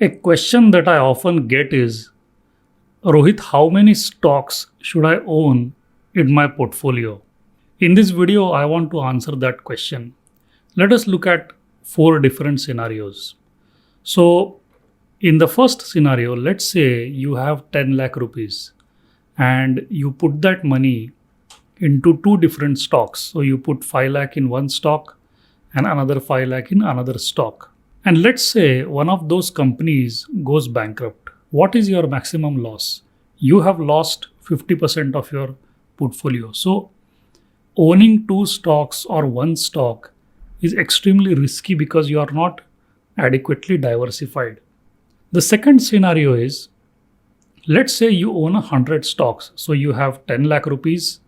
A question that I often get is, Rohit, how many stocks should I own in my portfolio? In this video, I want to answer that question. Let us look at four different scenarios. So, in the first scenario, let's say you have 10 lakh rupees and you put that money into two different stocks. So, you put 5 lakh in one stock and another 5 lakh in another stock. And let's say one of those companies goes bankrupt. What is your maximum loss? You have lost 50% of your portfolio. So, owning two stocks or one stock is extremely risky because you are not adequately diversified. The second scenario is, let's say you own 100 stocks. So, you have 10 lakh rupees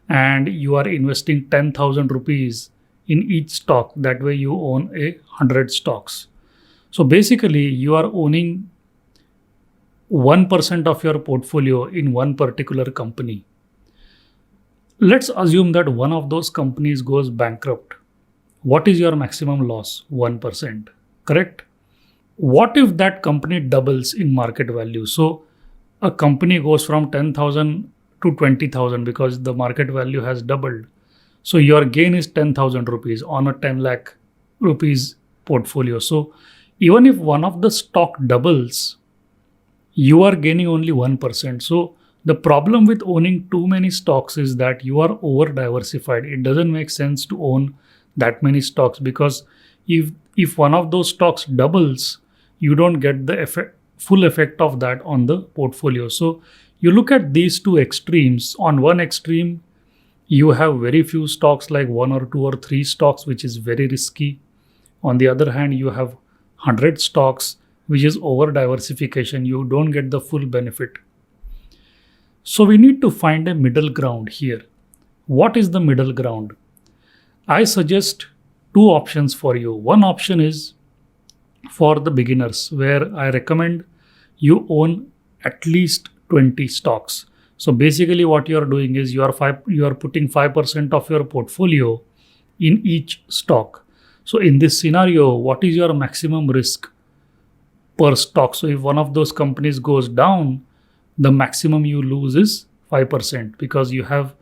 and you are investing 10,000 rupees in each stock. That way you own 100 stocks. So basically you are owning 1% of your portfolio in one particular company. Let's assume that one of those companies goes bankrupt. What is your maximum loss? 1%, correct? What if that company doubles in market value? So a company goes from 10,000 to 20,000 because the market value has doubled. So your gain is 10,000 rupees on a 10 lakh rupees portfolio. So even if one of the stock doubles, you are gaining only 1%. So the problem with owning too many stocks is that you are over diversified. It doesn't make sense to own that many stocks because if one of those stocks doubles, you don't get the full effect of that on the portfolio. So you look at these two extremes. On one extreme, you have very few stocks, like one or two or three stocks, which is very risky. On the other hand, you have 100 stocks, which is over diversification. You don't get the full benefit. So we need to find a middle ground here. What is the middle ground? I suggest two options for you. One option is for the beginners, where I recommend you own at least 20 stocks. So basically what you are doing is you are putting 5% of your portfolio in each stock. So in this scenario, what is your maximum risk per stock? So if one of those companies goes down, the maximum you lose is 5% because you have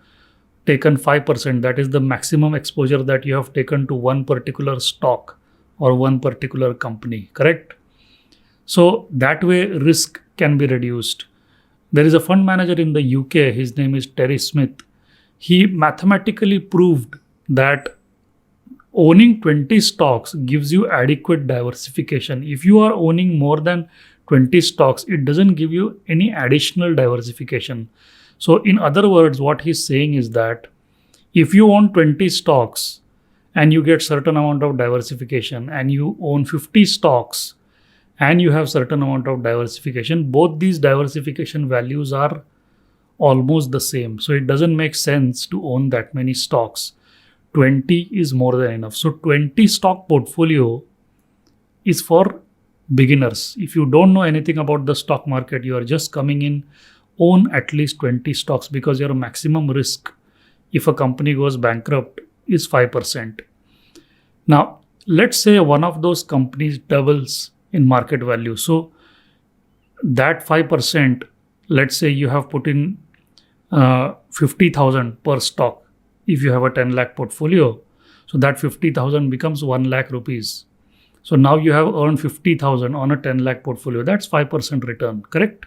taken 5%. That is the maximum exposure that you have taken to one particular stock or one particular company, correct? So that way risk can be reduced. There is a fund manager in the UK, his name is Terry Smith. He mathematically proved that owning 20 stocks gives you adequate diversification. If you are owning more than 20 stocks, it doesn't give you any additional diversification. So in other words, what he's saying is that if you own 20 stocks and you get certain amount of diversification, and you own 50 stocks and you have certain amount of diversification, both these diversification values are almost the same. So it doesn't make sense to own that many stocks. 20 is more than enough. So 20 stock portfolio is for beginners. If you don't know anything about the stock market, you are just coming in, own at least 20 stocks because your maximum risk if a company goes bankrupt is 5%. Now, let's say one of those companies doubles in market value. So that 5%, let's say you have put in 50,000 per stock. If you have a 10 lakh portfolio, so that 50,000 becomes 1 lakh rupees. So now you have earned 50,000 on a 10 lakh portfolio. That's 5% return, correct?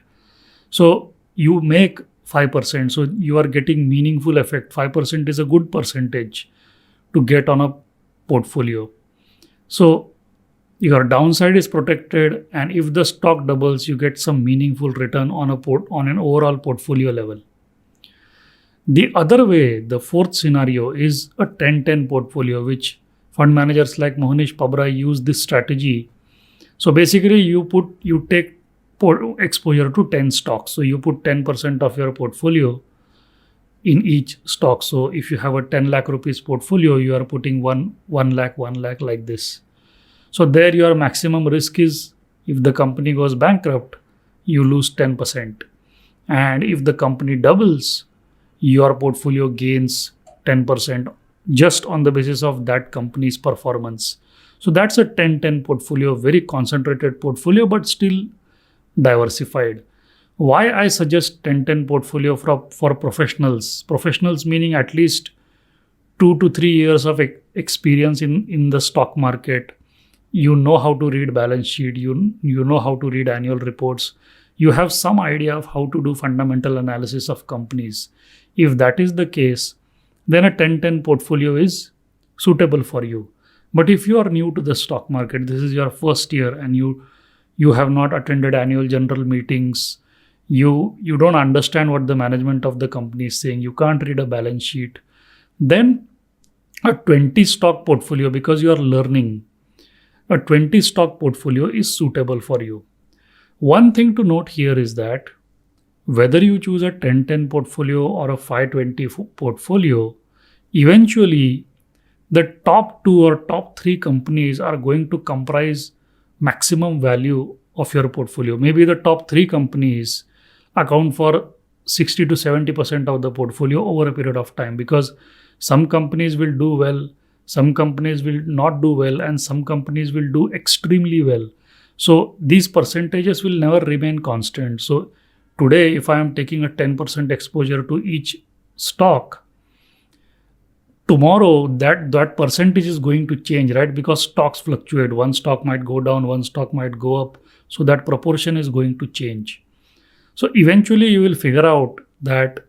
So you make 5%. So you are getting meaningful effect. 5% is a good percentage to get on a portfolio. So your downside is protected, and if the stock doubles, you get some meaningful return on an overall portfolio level. The other way, the fourth scenario, is a 10-10 portfolio, which fund managers like Mohnish Pabrai use this strategy. So basically you take exposure to 10 stocks. So you put 10% of your portfolio in each stock. So if you have a 10 lakh rupees portfolio, you are putting 1 lakh like this. So there your maximum risk is, if the company goes bankrupt, you lose 10%. And if the company doubles, your portfolio gains 10% just on the basis of that company's performance. So that's a 10-10 portfolio, very concentrated portfolio, but still diversified. Why I suggest 10-10 portfolio for professionals? Professionals meaning at least 2 to 3 years of experience in the stock market. You know how to read balance sheet, you know how to read annual reports, you have some idea of how to do fundamental analysis of companies. If that is the case, then a 10-10 portfolio is suitable for you. But if you are new to the stock market, this is your first year, and you have not attended annual general meetings, you don't understand what the management of the company is saying, you can't read a balance sheet, then a 20 stock portfolio, because you are learning, a 20 stock portfolio is suitable for you. One thing to note here is that whether you choose a 10-10 portfolio or a 5-20 portfolio, eventually the top 2 or top 3 companies are going to comprise maximum value of your portfolio. Maybe the top 3 companies account for 60 to 70% of the portfolio over a period of time, because some companies will do well, some companies will not do well, and some companies will do extremely well. So these percentages will never remain constant. So today, if I am taking a 10% exposure to each stock, tomorrow that percentage is going to change, right? Because stocks fluctuate. One stock might go down, one stock might go up. So that proportion is going to change. So eventually you will figure out that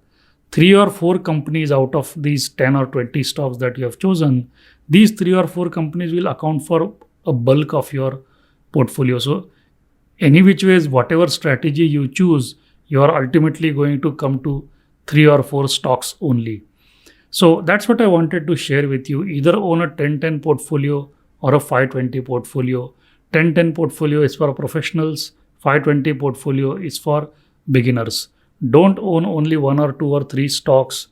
3 or 4 companies out of these 10 or 20 stocks that you have chosen, these 3 or 4 companies will account for a bulk of your portfolio. So any which ways, whatever strategy you choose, you are ultimately going to come to 3 or 4 stocks only. So that's what I wanted to share with you. Either own a 10-10 portfolio or a 5-20 portfolio. 10-10 portfolio is for professionals, 5-20 portfolio is for beginners. Don't own only 1 or 2 or 3 stocks.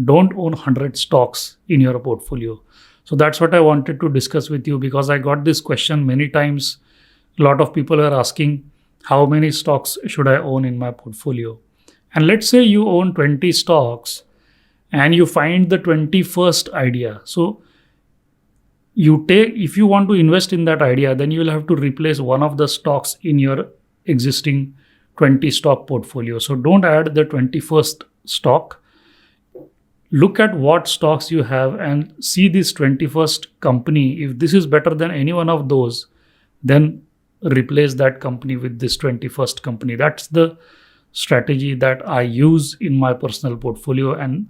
Don't own 100 stocks in your portfolio. So that's what I wanted to discuss with you, because I got this question many times. A lot of people are asking, how many stocks should I own in my portfolio? And let's say you own 20 stocks and you find the 21st idea. So if you want to invest in that idea, then you will have to replace one of the stocks in your existing 20 stock portfolio. So don't add the 21st stock. Look at what stocks you have and see this 21st company. If this is better than any one of those, then replace that company with this 21st company. That's the strategy that I use in my personal portfolio, and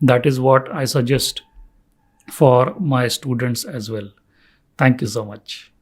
that is what I suggest for my students as well. Thank you so much.